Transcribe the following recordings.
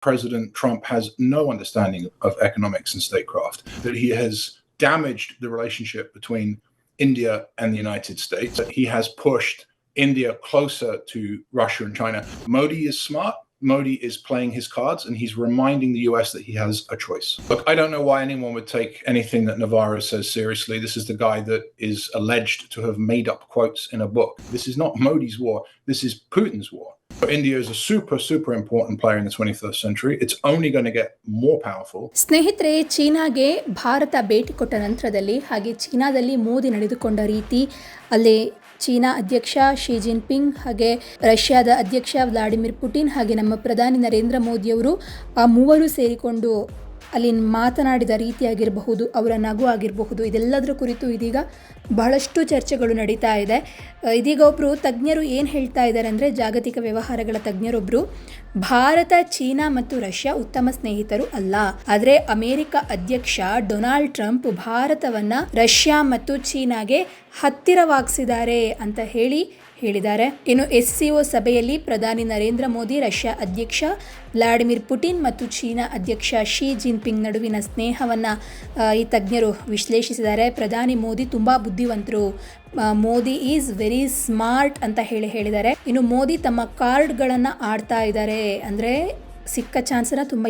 President Trump has no understanding of economics and statecraft, that he has damaged the relationship between India and the United States, that he has pushed India closer to Russia and China. Modi is smart. Modi is playing his cards, and he's reminding the US that he has a choice. Look, I don't know why anyone would take anything that Navarro says seriously. This is the guy that is alleged to have made up quotes in a book. This is not Modi's war. This is Putin's war. India is a super important player in the 21st century. It's only going to get more powerful. ಸ್ನೇಹಿತರೆ, ಚೀನಾಗೆ ಭಾರತ ಭೇಟಿ ಕೊಟ್ಟ ನಂತರದಲ್ಲಿ ಹಾಗೆ ಚೀನಾದಲ್ಲಿ ಮೋದಿ ನಡೆದುಕೊಂಡ ರೀತಿ, ಅಲ್ಲಿ China ಅಧ್ಯಕ್ಷ ಶಿ ಜಿನ್ಪಿಂಗ್ ಹಾಗೆ ರಷ್ಯಾದ ಅಧ್ಯಕ್ಷ ವ್ಲಾಡಿಮಿರ್ ಪುಟಿನ್ ಹಾಗೆ ನಮ್ಮ ಪ್ರಧಾನಿ ನರೇಂದ್ರ ಮೋದಿಯವರು ಆ ಮೂವರು ಸೇರಿಕೊಂಡು ಅಲ್ಲಿ ಮಾತನಾಡಿದ ರೀತಿಯಾಗಿರಬಹುದು, ಅವರ ನಗು ಆಗಿರಬಹುದು, ಇದೆಲ್ಲದರ ಕುರಿತು ಇದೀಗ ಬಹಳಷ್ಟು ಚರ್ಚೆಗಳು ನಡೀತಾ ಇದೆ. ಇದೀಗ ಒಬ್ಬರು ತಜ್ಞರು ಏನು ಹೇಳ್ತಾ ಇದ್ದಾರೆ ಅಂದರೆ, ಜಾಗತಿಕ ವ್ಯವಹಾರಗಳ ತಜ್ಞರೊಬ್ಬರು, ಭಾರತ, ಚೀನಾ ಮತ್ತು ರಷ್ಯಾ ಉತ್ತಮ ಸ್ನೇಹಿತರು ಅಲ್ಲ, ಆದರೆ ಅಮೆರಿಕ ಅಧ್ಯಕ್ಷ ಡೊನಾಲ್ಡ್ ಟ್ರಂಪ್ ಭಾರತವನ್ನು ರಷ್ಯಾ ಮತ್ತು ಚೀನಾಗೆ ಹತ್ತಿರವಾಗಿಸಿದ್ದಾರೆ ಅಂತ ಹೇಳಿದ್ದಾರೆ. ಇನ್ನು SCO ಸಭೆಯಲ್ಲಿ ಪ್ರಧಾನಿ ನರೇಂದ್ರ ಮೋದಿ, ರಷ್ಯಾ ಅಧ್ಯಕ್ಷ ವ್ಲಾಡಿಮಿರ್ ಪುಟಿನ್ ಮತ್ತು ಚೀನಾ ಅಧ್ಯಕ್ಷ ಶಿ ಜಿನ್ಪಿಂಗ್ ನಡುವಿನ ಸ್ನೇಹವನ್ನು ಈ ತಜ್ಞರು ವಿಶ್ಲೇಷಿಸಿದ್ದಾರೆ. ಪ್ರಧಾನಿ ಮೋದಿ ತುಂಬ ಬುದ್ಧಿವಂತರು, ಮೋದಿ ಈಸ್ ವೆರಿ ಸ್ಮಾರ್ಟ್ ಅಂತ ಹೇಳಿದ್ದಾರೆ. ಇನ್ನು ಮೋದಿ ತಮ್ಮ ಕಾರ್ಡ್ಗಳನ್ನು ಆಡ್ತಾ ಇದ್ದಾರೆ, ಅಂದರೆ ಸಿಕ್ಕ ಚಾನ್ಸನ್ನು ತುಂಬ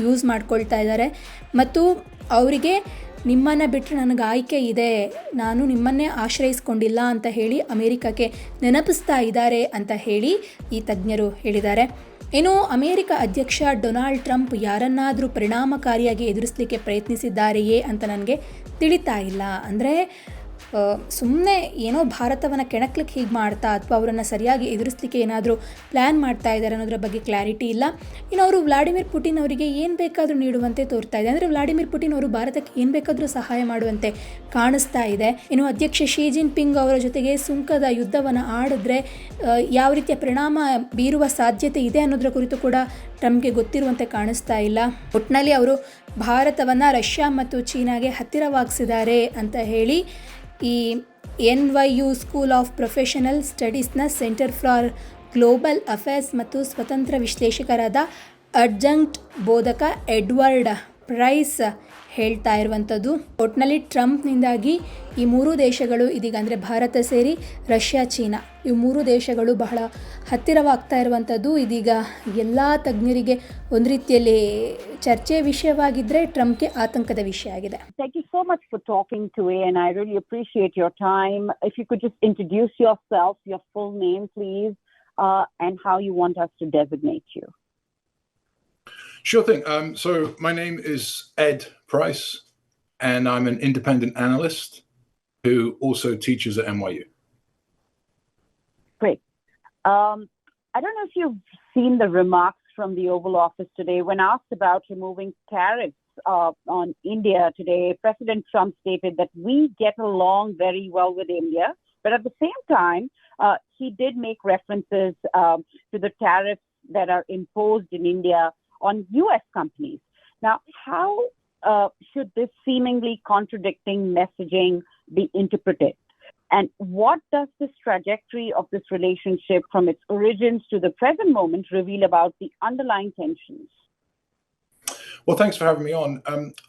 ಯೂಸ್ ಮಾಡ್ಕೊಳ್ತಾ ಇದ್ದಾರೆ ಮತ್ತು ಅವರಿಗೆ ನಿಮ್ಮನ್ನು ಬಿಟ್ಟರೆ ನನಗೆ ಆಯ್ಕೆ ಇದೆ, ನಾನು ನಿಮ್ಮನ್ನೇ ಆಶ್ರಯಿಸ್ಕೊಂಡಿಲ್ಲ ಅಂತ ಹೇಳಿ ಅಮೆರಿಕಕ್ಕೆ ನೆನಪಿಸ್ತಾ ಇದ್ದಾರೆ ಅಂತ ಹೇಳಿ ಈ ತಜ್ಞರು ಹೇಳಿದ್ದಾರೆ. ಇನ್ನು ಅಮೆರಿಕ ಅಧ್ಯಕ್ಷ ಡೊನಾಲ್ಡ್ ಟ್ರಂಪ್ ಯಾರನ್ನಾದರೂ ಪರಿಣಾಮಕಾರಿಯಾಗಿ ಎದುರಿಸಲಿಕ್ಕೆ ಪ್ರಯತ್ನಿಸಿದ್ದಾರೆಯೇ ಅಂತ ನನಗೆ ತಿಳಿತಾ ಇಲ್ಲ. ಅಂದರೆ ಸುಮ್ಮನೆ ಏನೋ ಭಾರತವನ್ನು ಕೆಣಕ್ಲಿಕ್ಕೆ ಹೀಗೆ ಮಾಡ್ತಾ ಅಥವಾ ಅವರನ್ನು ಸರಿಯಾಗಿ ಎದುರಿಸಲಿಕ್ಕೆ ಏನಾದರೂ ಪ್ಲ್ಯಾನ್ ಮಾಡ್ತಾ ಇದ್ದಾರೆ ಅನ್ನೋದ್ರ ಬಗ್ಗೆ ಕ್ಲಾರಿಟಿ ಇಲ್ಲ. ಇನ್ನು ಅವರು ವ್ಲಾಡಿಮಿರ್ ಪುಟಿನ್ ಅವರಿಗೆ ಏನು ಬೇಕಾದರೂ ನೀಡುವಂತೆ ತೋರ್ತಾ ಇದೆ, ಅಂದರೆ ವ್ಲಾಡಿಮಿರ್ ಪುಟಿನ್ ಅವರು ಭಾರತಕ್ಕೆ ಏನು ಬೇಕಾದರೂ ಸಹಾಯ ಮಾಡುವಂತೆ ಕಾಣಿಸ್ತಾ ಇದೆ. ಇನ್ನು ಅಧ್ಯಕ್ಷ ಶಿ ಜಿನ್ಪಿಂಗ್ ಅವರ ಜೊತೆಗೆ ಸುಂಕದ ಯುದ್ಧವನ್ನು ಆಡಿದ್ರೆ ಯಾವ ರೀತಿಯ ಪರಿಣಾಮ ಬೀರುವ ಸಾಧ್ಯತೆ ಇದೆ ಅನ್ನೋದ್ರ ಕುರಿತು ಕೂಡ ಟ್ರಂಪ್ಗೆ ಗೊತ್ತಿರುವಂತೆ ಕಾಣಿಸ್ತಾ ಇಲ್ಲ. ಒಟ್ಟಿನಲ್ಲಿ ಅವರು ಭಾರತವನ್ನು ರಷ್ಯಾ ಮತ್ತು ಚೀನಾಗೆ ಹತ್ತಿರವಾಗಿಸಿದ್ದಾರೆ ಅಂತ ಹೇಳಿ ಈ NYU ಸ್ಕೂಲ್ ಆಫ್ ಪ್ರೊಫೆಷನಲ್ ಸ್ಟಡೀಸ್ನ ಸೆಂಟರ್ ಫಾರ್ ಗ್ಲೋಬಲ್ ಅಫೇರ್ಸ್ ಮತ್ತು ಸ್ವತಂತ್ರ ವಿಶ್ಲೇಷಕರಾದ ಅಡ್ಜಂಕ್ಟ್ ಬೋಧಕ ಎಡ್ವರ್ಡ್ ಪ್ರೈಸ್ ಹೇಳ್ತಾ ಇರುವಂಥದ್ದು. ಒಟ್ಟಿನಲ್ಲಿ ಟ್ರಂಪ್ನಿಂದಾಗಿ ಈ ಮೂರು ದೇಶಗಳು ಇದೀಗ, ಅಂದರೆ ಭಾರತ ಸೇರಿ ರಷ್ಯಾ, ಚೀನಾ, ಈ ಮೂರು ದೇಶಗಳು ಬಹಳ ಹತ್ತಿರವಾಗ್ತಾ ಇರುವಂಥದ್ದು ಇದೀಗ ಎಲ್ಲ ತಜ್ಞರಿಗೆ ಒಂದು ರೀತಿಯಲ್ಲಿ ಚರ್ಚೆಯ ವಿಷಯವಾಗಿದ್ದರೆ ಟ್ರಂಪ್ಗೆ ಆತಂಕದ ವಿಷಯ ಆಗಿದೆ. Thank you so much for talking today, and I really appreciate your time. If you could just introduce yourself, your full name please, and how you want us to designate you. Sure thing. So my name is Ed Price, and I'm an independent analyst who also teaches at NYU. Great. I don't know if you've seen the remarks from the Oval Office today. When asked about removing tariffs on India today, President Trump stated that we get along very well with India, but at the same time, he did make references to the tariffs that are imposed in India on US companies. Now, how should this seemingly contradicting messaging be interpreted? And what does this trajectory of this relationship from its origins to the present moment reveal about the underlying tensions? Well, thanks for having me on.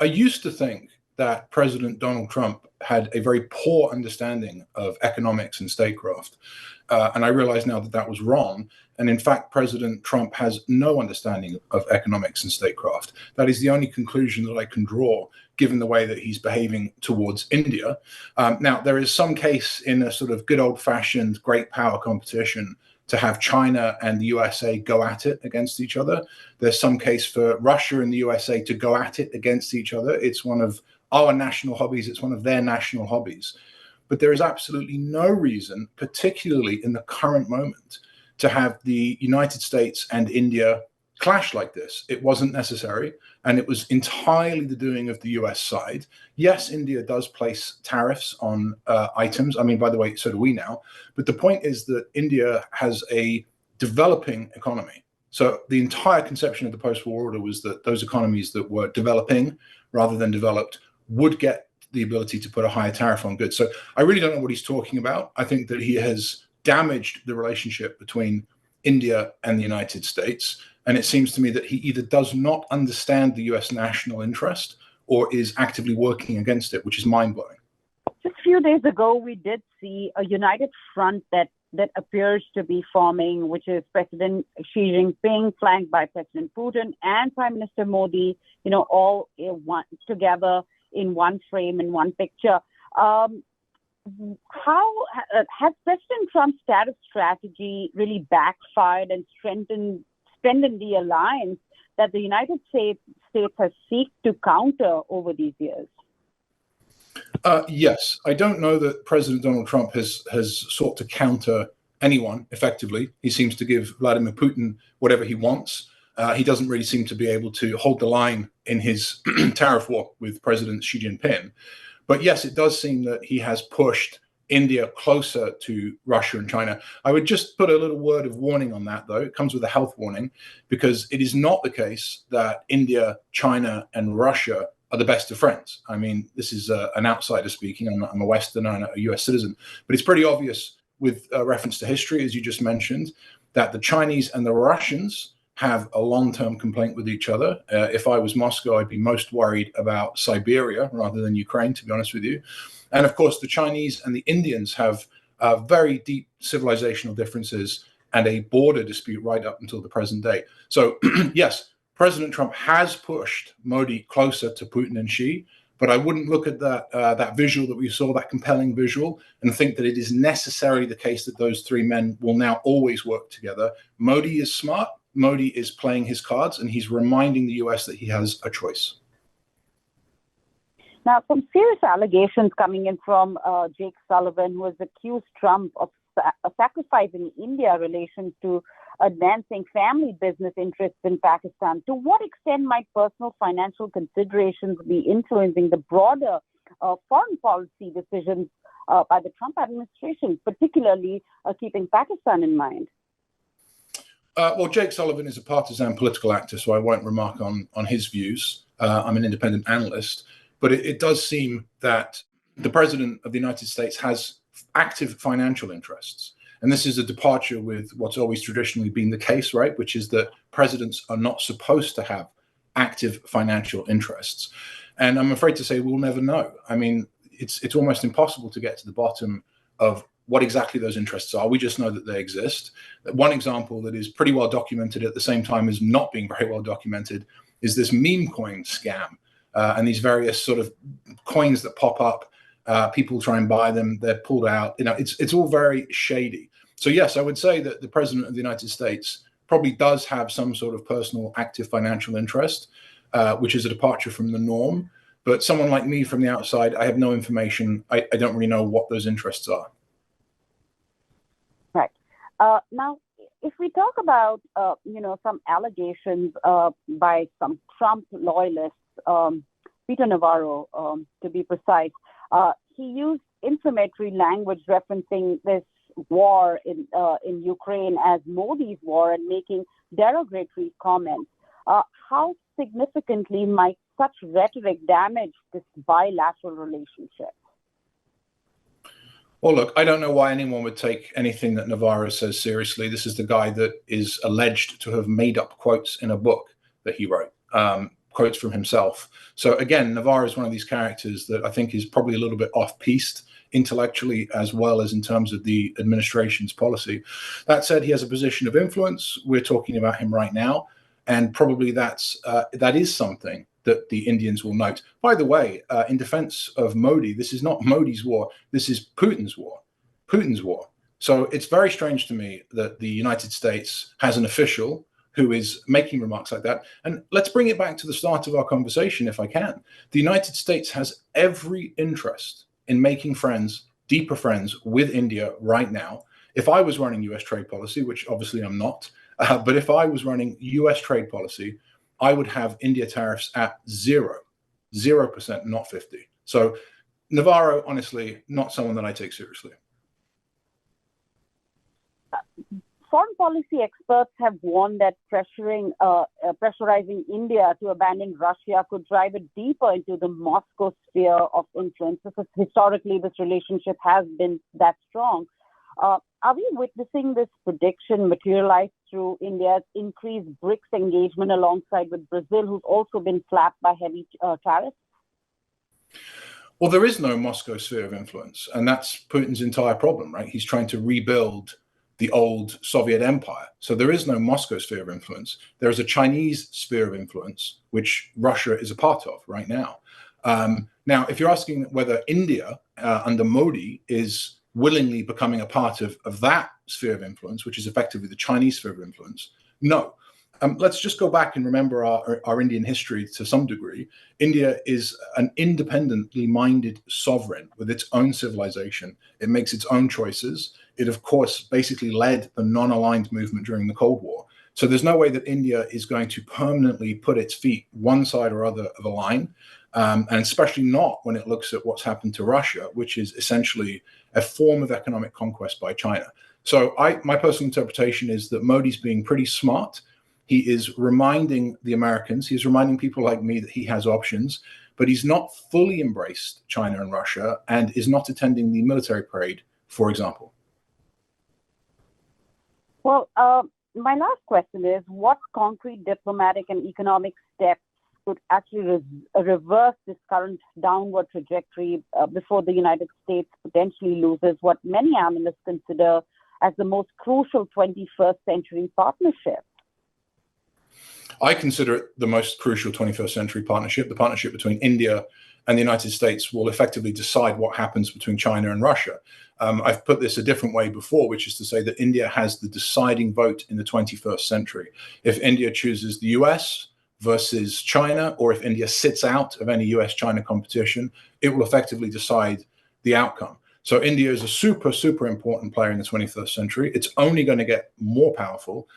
I used to think that President Donald Trump had a very poor understanding of economics and statecraft. And I realize now that that was wrong. And in fact, President Trump has no understanding of economics and statecraft. That is the only conclusion that I can draw, given the way that he's behaving towards India. Now, there is some case in a sort of good old-fashioned great power competition to have China and the USA go at it against each other. There's some case for Russia and the USA to go at it against each other. It's one of our national hobbies. It's one of their national hobbies. But there is absolutely no reason, particularly in the current moment, to have the United States and India clash like this. It wasn't necessary, and it was entirely the doing of the US side. Yes, India does place tariffs on items. I mean, by the way, so do we now. But the point is that India has a developing economy. So the entire conception of the post-war order was that those economies that were developing rather than developed would get the ability to put a higher tariff on goods. So I really don't know what he's talking about. I think that he has damaged the relationship between India and the United States. And it seems to me that he either does not understand the US national interest or is actively working against it, which is mind-blowing. Just a few days ago, we did see a united front that appears to be forming, which is President Xi Jinping, flanked by President Putin and Prime Minister Modi, all together in one frame, in one picture. How has President Trump's tariff strategy really backfired and strengthened the alliance that the United States has sought to counter over these years? Yes, I don't know that President Donald Trump has sought to counter anyone effectively. He seems to give Vladimir Putin whatever he wants. He doesn't really seem to be able to hold the line in his tariff war with President Xi Jinping. But yes, it does seem that he has pushed India closer to Russia and China. I would just put a little word of warning on that, though. It comes with a health warning, because it is not the case that India, China, and Russia are the best of friends. I mean, this is an outsider speaking. I'm a Westerner and a US citizen, but it's pretty obvious with reference to history, as you just mentioned, that the Chinese and the Russians have a long-term complaint with each other. If I was Moscow, I'd be most worried about Siberia rather than Ukraine, to be honest with you. And of course, the Chinese and the Indians have very deep civilizational differences and a border dispute right up until the present day. So yes, President Trump has pushed Modi closer to Putin and Xi, but I wouldn't look at that visual that we saw, that compelling visual, and think that it is necessarily the case that those three men will now always work together. Modi is smart. Modi is playing his cards, and he's reminding the US that he has a choice. Now, some serious allegations coming in from Jake Sullivan, who has accused Trump of sacrificing India relations to advancing family business interests in Pakistan. To what extent might personal financial considerations be influencing the broader foreign policy decisions by the Trump administration, particularly keeping Pakistan in mind? Well, Jake Sullivan is a partisan political actor, so I won't remark on his views. I'm an independent analyst. But it does seem that the president of the United States has active financial interests. And this is a departure with what's always traditionally been the case, right? Which is that presidents are not supposed to have active financial interests. And I'm afraid to say we'll never know. I mean, it's almost impossible to get to the bottom of what exactly those interests are. We just know that they exist. One example that is pretty well documented at the same time as not being very well documented is this meme coin scam. And these various sort of coins that pop up, people try and buy them, they're pulled out. It's all very shady. So yes, I would say that the president of the United States probably does have some sort of personal active financial interest, which is a departure from the norm. But someone like me from the outside, I have no information. I don't really know what those interests are. Right. Now, if we talk about, some allegations by some Trump loyalists, Peter Navarro, to be precise, he used inflammatory language referencing this war in Ukraine as Modi's war and making derogatory comments. How significantly might such rhetoric damage this bilateral relationship? Well, look, I don't know why anyone would take anything that Navarro says seriously. This is the guy that is alleged to have made up quotes in a book that he wrote. Quotes from himself. So again, Navarro is one of these characters that I think is probably a little bit off-piste intellectually as well as in terms of the administration's policy. That said, he has a position of influence. We're talking about him right now, and probably that is something that the Indians will note. By the way, in defense of Modi, this is not Modi's war. This is Putin's war. Putin's war. So it's very strange to me that the United States has an official who is making remarks like that. And let's bring it back to the start of our conversation, if I can. The United States has every interest in making friends, deeper friends with India right now. If I was running US trade policy, which obviously I'm not, but if I was running US trade policy, I would have India tariffs at 0%, not 50. So Navarro, honestly, not someone that I take seriously. Foreign policy experts have warned that pressurizing India to abandon Russia could drive it deeper into the Moscow sphere of influence, because historically this relationship has been that strong. Are are we witnessing this prediction materialize through India's increased BRICS engagement alongside with Brazil, who's also been slapped by heavy tariffs? Well, there is no Moscow sphere of influence, and that's Putin's entire problem, right? He's trying to rebuild the old Soviet empire. So there is no Moscow sphere of influence. There is a Chinese sphere of influence, which Russia is a part of right now. Now, if you're asking whether India under Modi is willingly becoming a part of that sphere of influence, which is effectively the Chinese sphere of influence, no. Let's just go back and remember our Indian history to some degree. India is an independently minded sovereign with its own civilization. It makes its own choices. It, of course, basically led the non-aligned movement during the Cold War. So there's no way that India is going to permanently put its feet one side or other of a line, and especially not when it looks at what's happened to Russia, which is essentially a form of economic conquest by China. So my personal interpretation is that Modi's being pretty smart. He is reminding the Americans, he's reminding people like me that he has options, but he's not fully embraced China and Russia and is not attending the military parade, for example. Well, my last question is, what concrete diplomatic and economic steps could actually reverse this current downward trajectory before the United States potentially loses what many analysts consider as the most crucial 21st century partnership? I consider it the most crucial 21st century partnership. The partnership between India and the United States will effectively decide what happens between China and Russia. I've put this a different way before, which is to say that India has the deciding vote in the 21st century. If India chooses the US versus China, or if India sits out of any US-China competition, it will effectively decide the outcome. So India is a super, super important player in the 21st century. It's only going to get more powerful.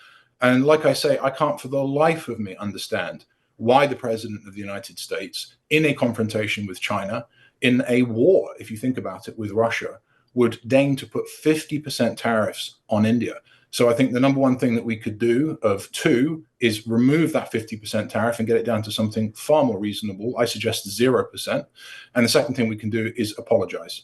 And like I say, I can't for the life of me understand why the president of the United States, in a confrontation with China, in a war, if you think about it, with Russia, would deign to put 50% tariffs on India. So I think the number one thing that we could do of two is remove that 50% tariff and get it down to something far more reasonable. I suggest 0%. And the second thing we can do is apologize.